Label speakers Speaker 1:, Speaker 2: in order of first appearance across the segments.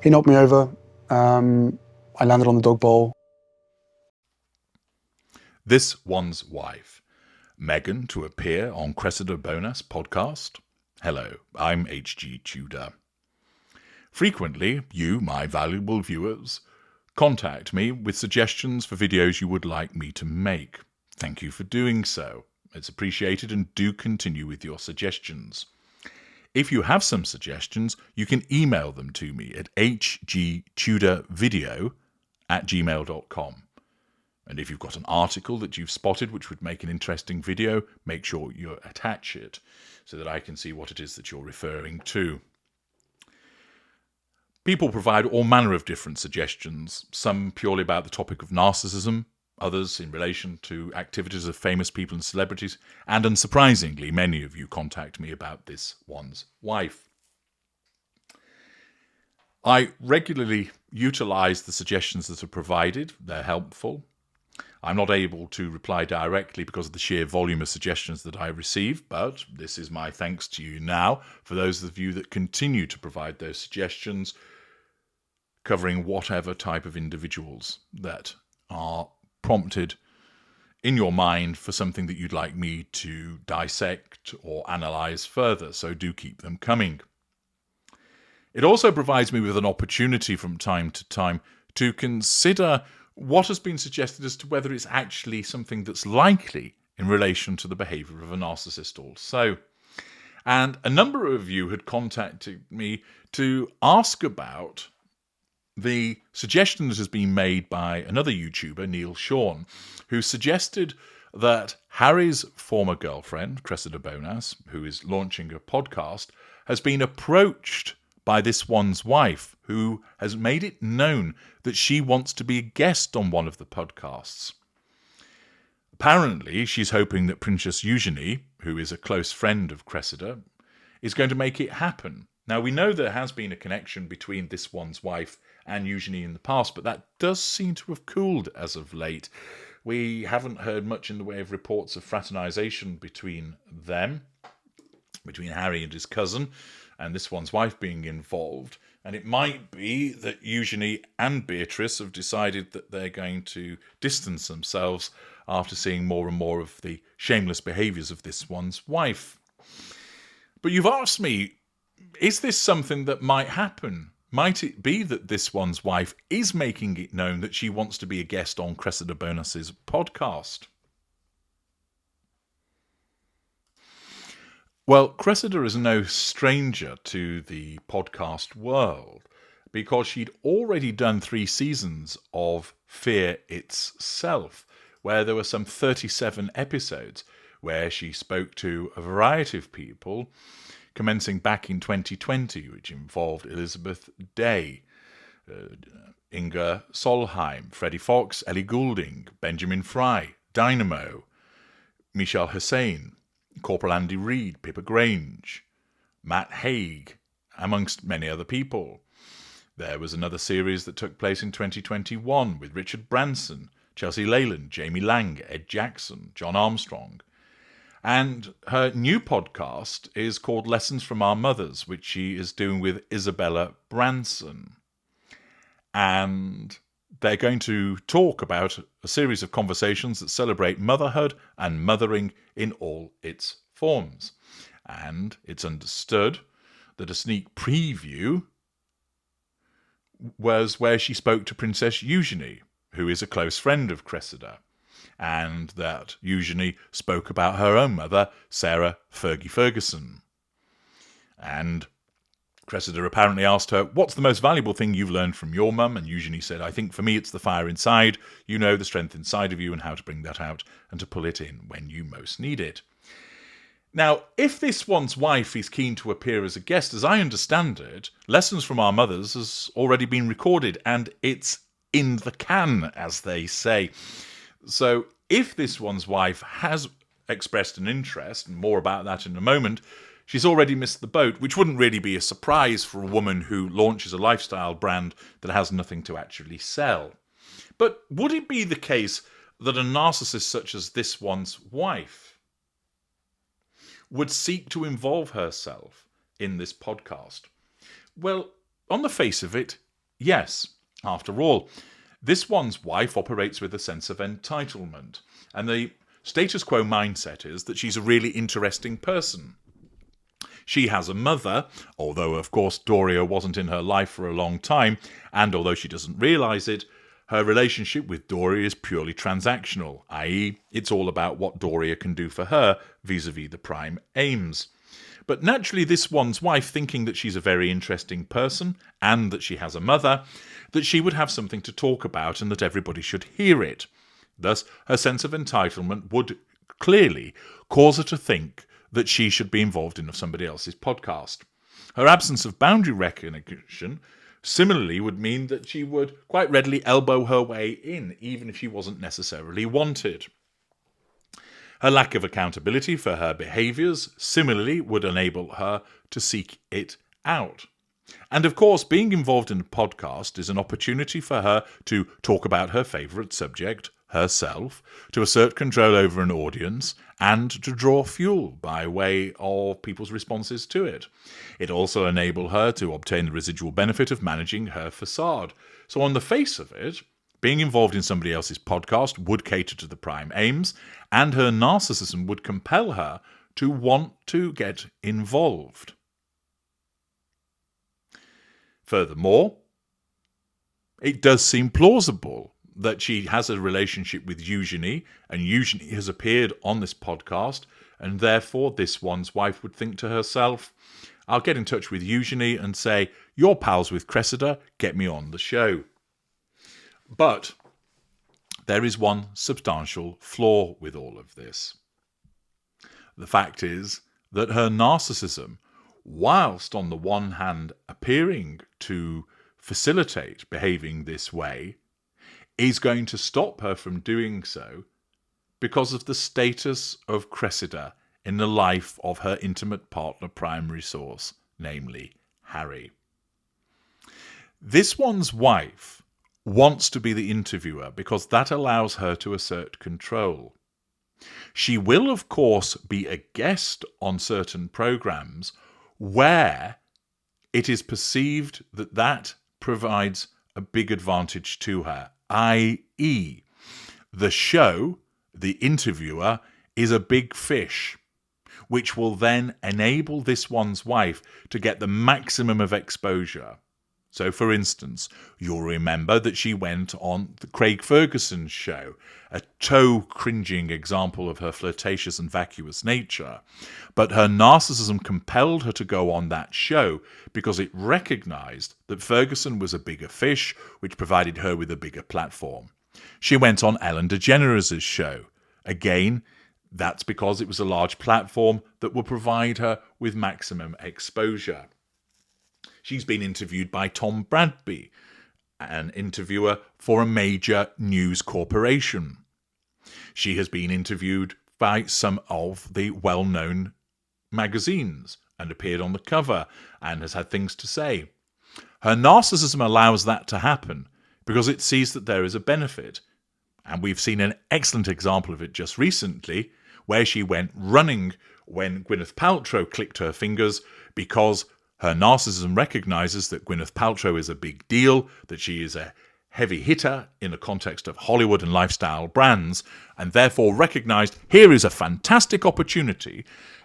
Speaker 1: He knocked me over. I landed on the dog bowl.
Speaker 2: This one's wife. Meghan to appear on Cressida Bonas podcast. Hello, I'm HG Tudor. Frequently, you, my valuable viewers, contact me with suggestions for videos you would like me to make. Thank you for doing so. It's appreciated, and do continue with your suggestions. If you have some suggestions, you can email them to me at hgtudorvideo@gmail.com. And if you've got an article that you've spotted which would make an interesting video, make sure you attach it so that I can see what it is that you're referring to. People provide all manner of different suggestions, some purely about the topic of narcissism, others in relation to activities of famous people and celebrities, and unsurprisingly, many of you contact me about this one's wife. I regularly utilize the suggestions that are provided. They're helpful. I'm not able to reply directly because of the sheer volume of suggestions that I receive, but this is my thanks to you now for those of you that continue to provide those suggestions, covering whatever type of individuals that are prompted in your mind for something that you'd like me to dissect or analyse further, so do keep them coming. It also provides me with an opportunity from time to time to consider what has been suggested as to whether it's actually something that's likely in relation to the behaviour of a narcissist also. And a number of you had contacted me to ask about the suggestion that has been made by another YouTuber, Neil Sean, who suggested that Harry's former girlfriend, Cressida Bonas, who is launching a podcast, has been approached by this one's wife, who has made it known that she wants to be a guest on one of the podcasts. Apparently, she's hoping that Princess Eugenie, who is a close friend of Cressida, is going to make it happen. Now, we know there has been a connection between this one's wife and Eugenie in the past, but that does seem to have cooled as of late. We haven't heard much in the way of reports of fraternisation between them, between Harry and his cousin, and this one's wife being involved. And it might be that Eugenie and Beatrice have decided that they're going to distance themselves after seeing more and more of the shameless behaviours of this one's wife. But you've asked me, is this something that might happen? Might it be that this one's wife is making it known that she wants to be a guest on Cressida Bonas's podcast? Well, Cressida is no stranger to the podcast world because she'd already done 3 seasons of Fear Itself, where there were some 37 episodes where she spoke to a variety of people, commencing back in 2020, which involved Elizabeth Day, Inga Solheim, Freddie Fox, Ellie Goulding, Benjamin Fry, Dynamo, Michelle Hussein, Corporal Andy Reid, Pippa Grange, Matt Haig, amongst many other people. There was another series that took place in 2021 with Richard Branson, Chelsea Leyland, Jamie Lang, Ed Jackson, John Armstrong. And her new podcast is called Lessons from Our Mothers, which she is doing with Isabella Branson. And they're going to talk about a series of conversations that celebrate motherhood and mothering in all its forms. And it's understood that a sneak preview was where she spoke to Princess Eugenie, who is a close friend of Cressida, and that Eugenie spoke about her own mother, Sarah Fergie Ferguson. And Cressida apparently asked her, what's the most valuable thing you've learned from your mum? And Eugenie said, I think for me it's the fire inside. You know the strength inside of you and how to bring that out and to pull it in when you most need it. Now, if this one's wife is keen to appear as a guest, as I understand it, Lessons from Our Mothers has already been recorded and it's in the can, as they say. So if this one's wife has expressed an interest, and more about that in a moment, she's already missed the boat, which wouldn't really be a surprise for a woman who launches a lifestyle brand that has nothing to actually sell. But would it be the case that a narcissist such as this one's wife would seek to involve herself in this podcast? Well, on the face of it, yes, after all, this one's wife operates with a sense of entitlement, and the status quo mindset is that she's a really interesting person. She has a mother, although of course Doria wasn't in her life for a long time, and although she doesn't realise it, her relationship with Doria is purely transactional, i.e. it's all about what Doria can do for her vis-a-vis the prime aims. But naturally this one's wife, thinking that she's a very interesting person and that she has a mother, that she would have something to talk about and that everybody should hear it. Thus, her sense of entitlement would clearly cause her to think that she should be involved in somebody else's podcast. Her absence of boundary recognition similarly would mean that she would quite readily elbow her way in, even if she wasn't necessarily wanted. Her lack of accountability for her behaviours similarly would enable her to seek it out. And of course, being involved in a podcast is an opportunity for her to talk about her favourite subject, herself, to assert control over an audience, and to draw fuel by way of people's responses to it. It also enabled her to obtain the residual benefit of managing her facade. So on the face of it, being involved in somebody else's podcast would cater to the prime aims, and her narcissism would compel her to want to get involved. Furthermore, it does seem plausible that she has a relationship with Eugenie, and Eugenie has appeared on this podcast, and therefore this one's wife would think to herself, I'll get in touch with Eugenie and say, you're pals with Cressida, get me on the show. But there is one substantial flaw with all of this. The fact is that her narcissism, whilst on the one hand appearing to facilitate behaving this way, is going to stop her from doing so because of the status of Cressida in the life of her intimate partner primary source, namely Harry. This one's wife wants to be the interviewer because that allows her to assert control. She will, of course, be a guest on certain programs where it is perceived that that provides a big advantage to her, i.e. the show, the interviewer, is a big fish, which will then enable this one's wife to get the maximum of exposure. So, for instance, you'll remember that she went on the Craig Ferguson show, a toe-cringing example of her flirtatious and vacuous nature. But her narcissism compelled her to go on that show because it recognised that Ferguson was a bigger fish, which provided her with a bigger platform. She went on Ellen DeGeneres' show. Again, that's because it was a large platform that would provide her with maximum exposure. She's been interviewed by Tom Bradby, an interviewer for a major news corporation. She has been interviewed by some of the well-known magazines and appeared on the cover and has had things to say. Her narcissism allows that to happen because it sees that there is a benefit. And we've seen an excellent example of it just recently, where she went running when Gwyneth Paltrow clicked her fingers because her narcissism recognises that Gwyneth Paltrow is a big deal, that she is a heavy hitter in the context of Hollywood and lifestyle brands, and therefore recognised here is a fantastic opportunity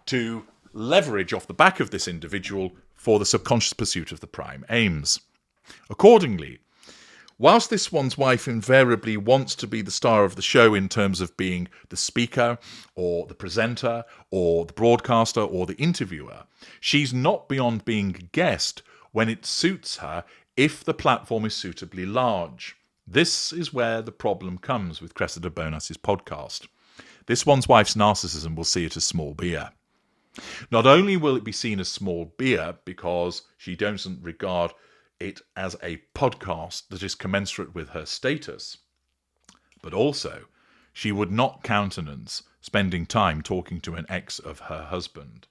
Speaker 2: to leverage off the back of this individual for the subconscious pursuit of the prime aims. Accordingly, whilst this one's wife invariably wants to be the star of the show in terms of being the speaker or the presenter or the broadcaster or the interviewer, she's not beyond being a guest when it suits her if the platform is suitably large. This is where the problem comes with Cressida Bonas' podcast. This one's wife's narcissism will see it as small beer. Not only will it be seen as small beer because she doesn't regard it as a podcast that is commensurate with her status, but also she would not countenance spending time talking to an ex of her husband.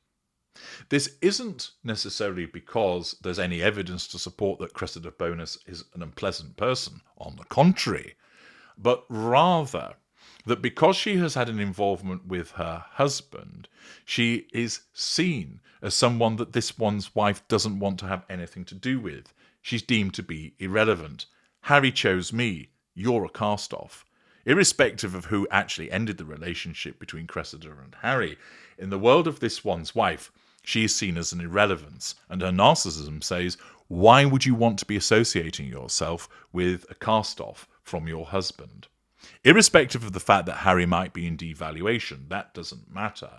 Speaker 2: This isn't necessarily because there's any evidence to support that Cressida Bonas is an unpleasant person, on the contrary, but rather that because she has had an involvement with her husband, she is seen as someone that this one's wife doesn't want to have anything to do with. she's deemed to be irrelevant. Harry chose me. You're a cast-off. Irrespective of who actually ended the relationship between Cressida and Harry, in the world of this one's wife, she is seen as an irrelevance, and her narcissism says, why would you want to be associating yourself with a cast-off from your husband? Irrespective of the fact that Harry might be in devaluation, that doesn't matter.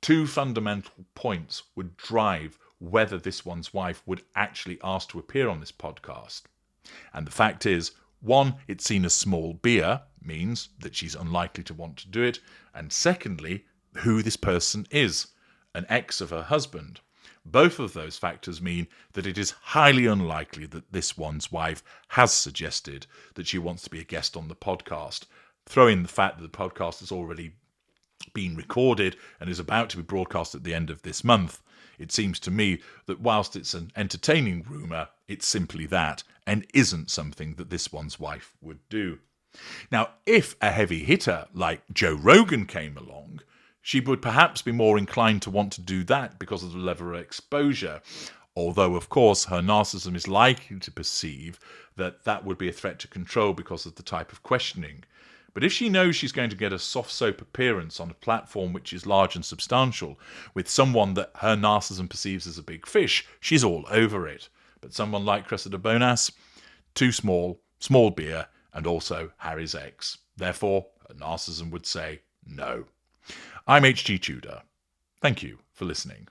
Speaker 2: Two fundamental points would drive whether this one's wife would actually ask to appear on this podcast. And the fact is, one, it's seen as small beer, means that she's unlikely to want to do it. And secondly, who this person is, an ex of her husband. Both of those factors mean that it is highly unlikely that this one's wife has suggested that she wants to be a guest on the podcast. Throw in the fact that the podcast has already been recorded and is about to be broadcast at the end of this month. It seems to me that whilst it's an entertaining rumour, it's simply that, and isn't something that this one's wife would do. Now, if a heavy hitter like Joe Rogan came along, she would perhaps be more inclined to want to do that because of the level of exposure. Although, of course, her narcissism is likely to perceive that that would be a threat to control because of the type of questioning. But if she knows she's going to get a soft soap appearance on a platform which is large and substantial, with someone that her narcissism perceives as a big fish, she's all over it. But someone like Cressida Bonas, too small, small beer, and also Harry's ex. Therefore, her narcissism would say no. I'm HG Tudor. Thank you for listening.